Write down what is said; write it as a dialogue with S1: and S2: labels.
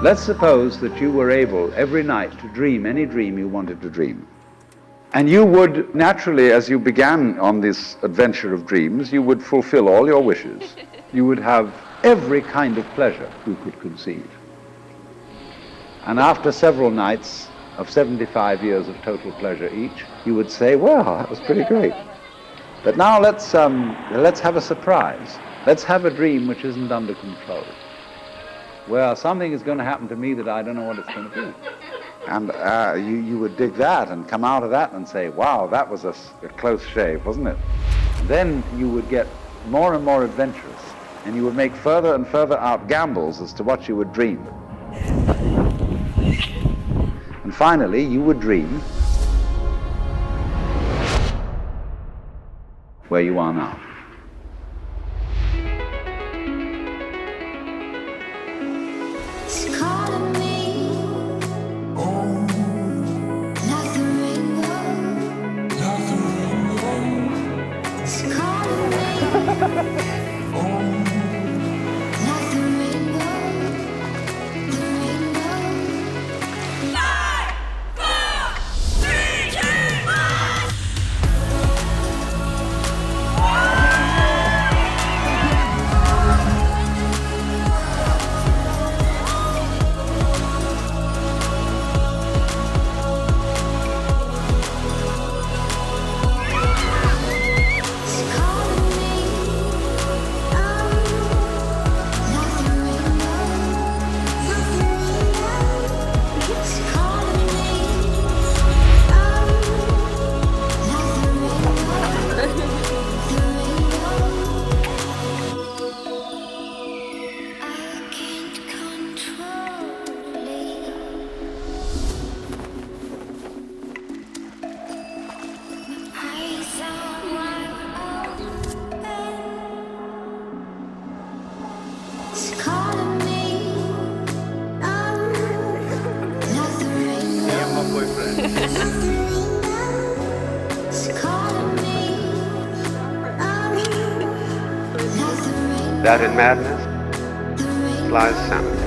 S1: Let's suppose that you were able every night to dream any dream you wanted to dream. And you would naturally, as you began on this adventure of dreams, you would fulfill all your wishes. You would have every kind of pleasure you could conceive. And after several nights of 75 years of total pleasure each, you would say, well, that was pretty great. But now let's have a surprise. Let's have a dream which isn't under control. Well, something is going to happen to me that I don't know what it's going to be. And you would dig that and come out of that and say, wow, that was a close shave, wasn't it? Then you would get more and more adventurous, and you would make further and further out gambles as to what you would dream. And finally, you would dream where you are now.
S2: That in madness lies sanity.